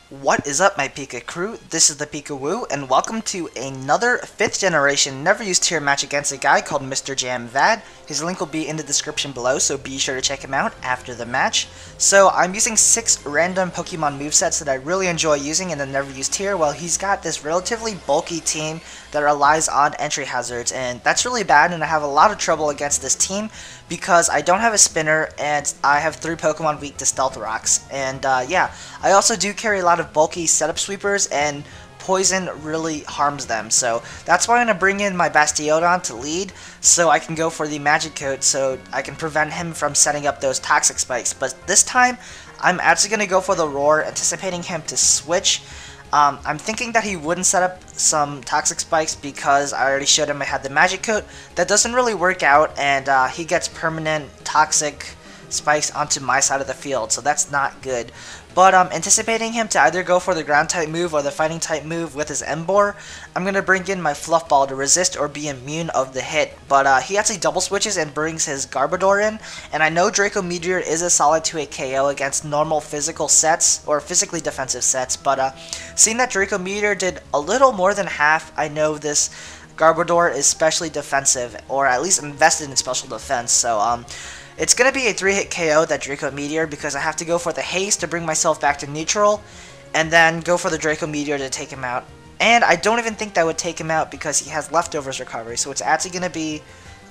What is up, my Pika crew? This is ThePikaWu, and welcome to another 5th generation never used tier match against a guy called Mr. Jam Vad. His link will be in the description below, so be sure to check him out after the match. So I'm using 6 random Pokemon movesets that I really enjoy using in the never used tier, while he's got this relatively bulky team that relies on entry hazards, and that's really bad, and I have a lot of trouble against this team because I don't have a spinner and I have 3 Pokemon weak to Stealth Rocks. And yeah, I also do carry a lot of bulky setup sweepers, and poison really harms them, so that's why I'm going to bring in my Bastiodon to lead so I can go for the Magic Coat so I can prevent him from setting up those Toxic Spikes. But this time I'm actually going to go for the Roar, anticipating him to switch. I'm thinking that he wouldn't set up some Toxic Spikes because I already showed him I had the Magic Coat. That doesn't really work out, and he gets permanent Toxic Spikes onto my side of the field, so that's not good. But anticipating him to either go for the ground type move or the fighting type move with his Emboar, I'm going to bring in my Fluff Ball to resist or be immune of the hit. But he actually double switches and brings his Garbodor in, and I know Draco Meteor is a solid 2-hit KO against normal physical sets or physically defensive sets, but seeing that Draco Meteor did a little more than half, I know this Garbodor is specially defensive, or at least invested in special defense, so it's going to be a 3-hit KO, that Draco Meteor, because I have to go for the Haste to bring myself back to neutral, and then go for the Draco Meteor to take him out. And I don't even think that would take him out because he has Leftovers recovery, so it's actually going to be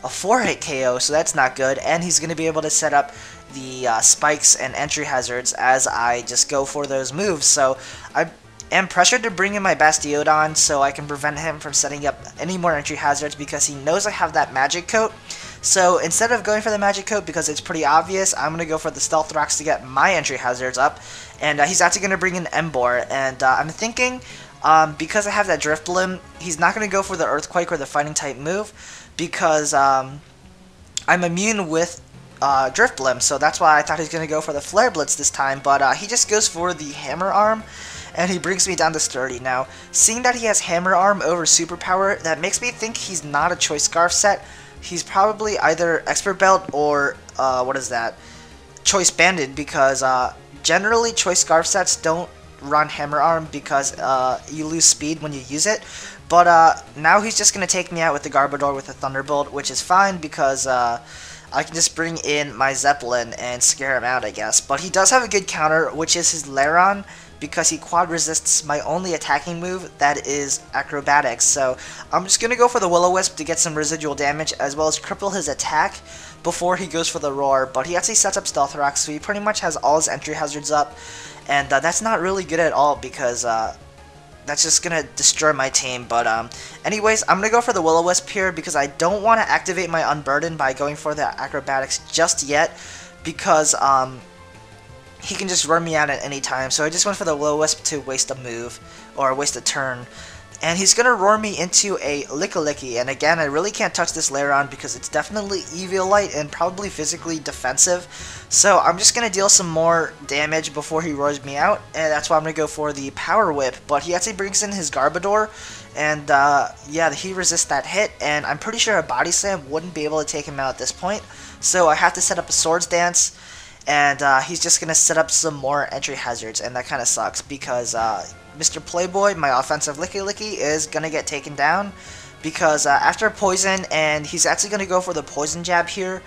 a 4-hit KO, so that's not good, and he's going to be able to set up the spikes and entry hazards as I just go for those moves. So I am pressured to bring in my Bastiodon so I can prevent him from setting up any more entry hazards because he knows I have that Magic Coat. So instead of going for the Magic Coat because it's pretty obvious, I'm going to go for the Stealth Rocks to get my entry hazards up. And he's actually going to bring in Emboar. And I'm thinking, because I have that Drift Limb, he's not going to go for the Earthquake or the Fighting type move because I'm immune with Drift Limb. So that's why I thought he was going to go for the Flare Blitz this time. But he just goes for the Hammer Arm, and he brings me down to Sturdy. Now, seeing that he has Hammer Arm over Superpower, that makes me think he's not a Choice Scarf set. He's probably either Expert Belt or, Choice Banded, because generally Choice Scarf sets don't run Hammer Arm because you lose speed when you use it. But now he's just going to take me out with the Garbodor with a Thunderbolt, which is fine because I can just bring in my Zeppelin and scare him out, I guess. But he does have a good counter, which is his Lairon, because he quad resists my only attacking move, that is Acrobatics. So I'm just going to go for the Will-O-Wisp to get some residual damage, as well as cripple his attack before he goes for the Roar. But he actually sets up Stealth Rock, so he pretty much has all his entry hazards up, and that's not really good at all because that's just going to destroy my team. But anyways, I'm going to go for the Will-O-Wisp here because I don't want to activate my Unburden by going for the Acrobatics just yet, because he can just run me out at any time. So I just went for the Will-O-Wisp to waste a move, or waste a turn. And he's going to roar me into a Lickilicky, and again, I really can't touch this Lairon because it's definitely Eviolite and probably physically defensive. So I'm just going to deal some more damage before he roars me out, and that's why I'm going to go for the Power Whip. But he actually brings in his Garbodor, and yeah, he resists that hit, and I'm pretty sure a Body Slam wouldn't be able to take him out at this point. So I have to set up a Swords Dance, and he's just going to set up some more entry hazards, and that kind of sucks because Mr. Playboy, my offensive Lickilicky, is going to get taken down because after Poison, and he's actually going to go for the Poison Jab here,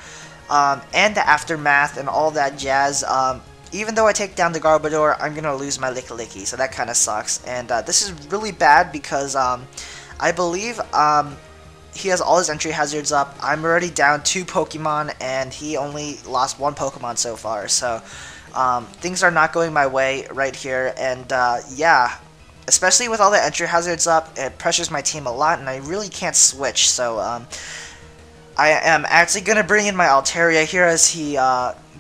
and the Aftermath and all that jazz. Even though I take down the Garbodor, I'm going to lose my Lickilicky, so that kind of sucks. And this is really bad because I believe he has all his entry hazards up. I'm already down 2 Pokemon, and he only lost 1 Pokemon so far. So things are not going my way right here. And yeah, especially with all the entry hazards up, it pressures my team a lot, and I really can't switch. So I am actually going to bring in my Altaria here as he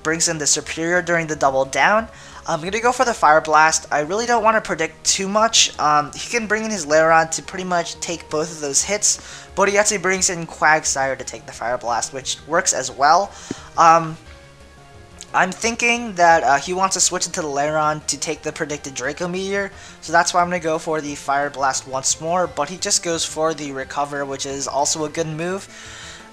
brings in the Superior during the double down. I'm going to go for the Fire Blast. I really don't want to predict too much. He can bring in his Lairon to pretty much take both of those hits, but he actually brings in Quagsire to take the Fire Blast, which works as well. I'm thinking that he wants to switch into the Lairon to take the predicted Draco Meteor, so that's why I'm going to go for the Fire Blast once more, but he just goes for the Recover, which is also a good move.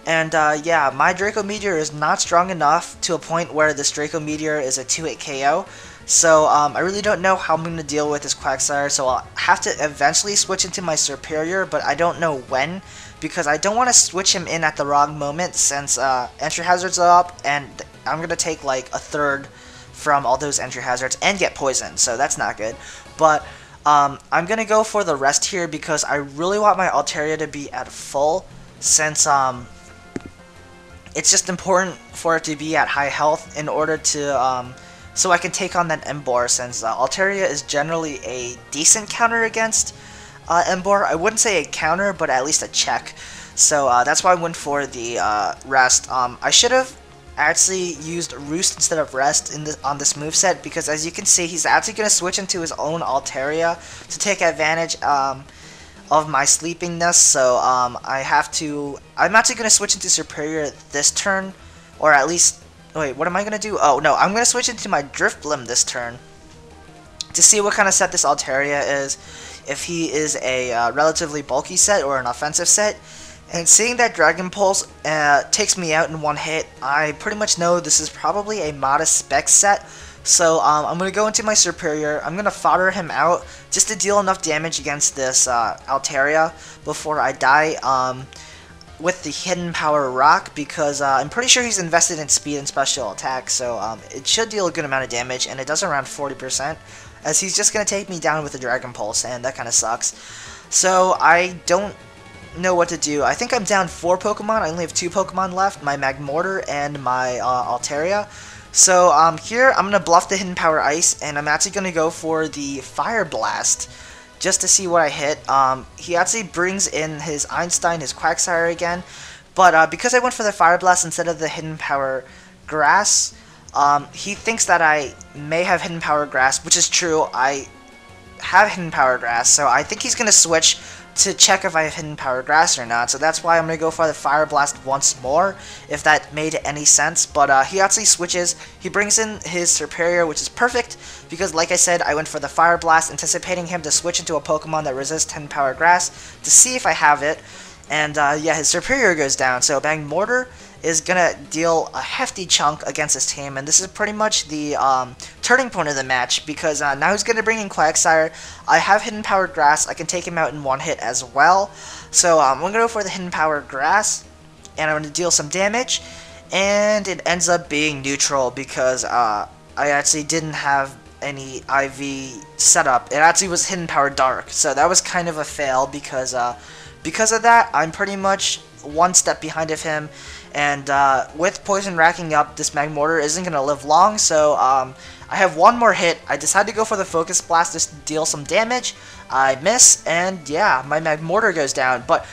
And yeah, my Draco Meteor is not strong enough to a point where this Draco Meteor is a 2-hit KO. So I really don't know how I'm going to deal with this Quagsire, so I'll have to eventually switch into my Superior, but I don't know when, because I don't want to switch him in at the wrong moment since entry hazards are up, and I'm going to take like a third from all those entry hazards and get poisoned, so that's not good. But I'm going to go for the rest here because I really want my Altaria to be at full, since it's just important for it to be at high health in order to so I can take on that Emboar, since Altaria is generally a decent counter against Emboar. I wouldn't say a counter, but at least a check. So that's why I went for the rest. I should have actually used Roost instead of Rest on this moveset, because as you can see, he's actually going to switch into his own Altaria to take advantage of my sleepingness. So I'm actually going to switch into Superior this turn, or at least, wait, what am I going to do? Oh, no, I'm going to switch into my Drifblim this turn to see what kind of set this Altaria is, if he is a relatively bulky set or an offensive set. And seeing that Dragon Pulse takes me out in one hit, I pretty much know this is probably a modest spec set. So I'm going to go into my Superior, I'm going to fodder him out just to deal enough damage against this Altaria before I die with the Hidden Power Rock, because I'm pretty sure he's invested in speed and special attack, so it should deal a good amount of damage, and it does around 40%, as he's just going to take me down with the Dragon Pulse, and that kind of sucks. So I don't know what to do. I think I'm down 4 Pokemon, I only have 2 Pokemon left, my Magmortar and my Altaria. So here I'm going to bluff the Hidden Power Ice, and I'm actually going to go for the Fire Blast, just to see what I hit. He actually brings in his Einstein, his Quagsire again, but because I went for the Fire Blast instead of the Hidden Power Grass, he thinks that I may have Hidden Power Grass, which is true. I have Hidden Power Grass, so I think he's going to switch to check if I have Hidden Power Grass or not, so that's why I'm going to go for the Fire Blast once more, if that made any sense. But he actually switches, he brings in his Superior, which is perfect, because like I said, I went for the Fire Blast, anticipating him to switch into a Pokemon that resists Hidden Power Grass, to see if I have it, and yeah, his Superior goes down, so Magmortar is going to deal a hefty chunk against his team, and this is pretty much the turning point of the match, because now he's going to bring in Quagsire. I have Hidden Power Grass, I can take him out in one hit as well, so I'm going to go for the Hidden Power Grass, and I'm going to deal some damage, and it ends up being neutral, because I actually didn't have any IV setup. It actually was Hidden Power Dark, so that was kind of a fail, because of that, I'm pretty much one step behind of him, and with poison racking up, this Magmortar isn't going to live long, so I have one more hit. I decided to go for the Focus Blast just to deal some damage. I miss, and yeah, my Magmortar goes down. But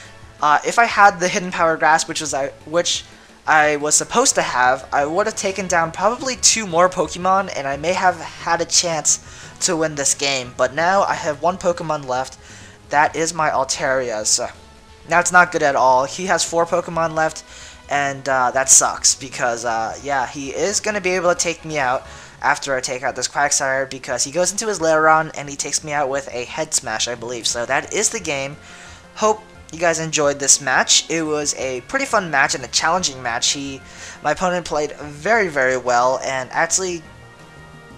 if I had the Hidden Power Grass, which I was supposed to have, I would have taken down probably 2 more Pokemon, and I may have had a chance to win this game. But now I have 1 Pokemon left. That is my Altaria. So now it's not good at all. He has 4 Pokemon left, and that sucks, because yeah, he is going to be able to take me out after I take out this Quagsire, because he goes into his Lairon and he takes me out with a Head Smash, I believe. So that is the game. Hope you guys enjoyed this match. It was a pretty fun match and a challenging match. My opponent played very, very well and actually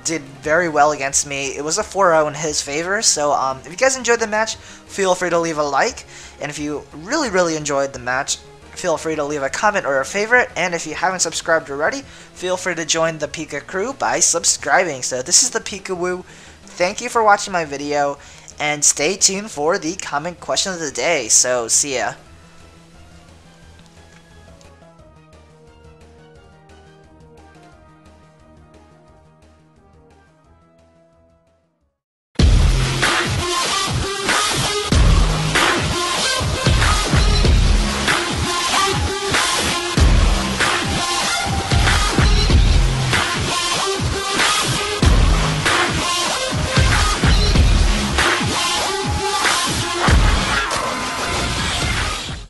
did very well against me. It was a 4-0 in his favor, so if you guys enjoyed the match, feel free to leave a like, and if you really, really enjoyed the match, feel free to leave a comment or a favorite, and if you haven't subscribed already, feel free to join the Pika crew by subscribing. So this is ThePikaWu. Thank you for watching my video, and stay tuned for the comment question of the day. So see ya.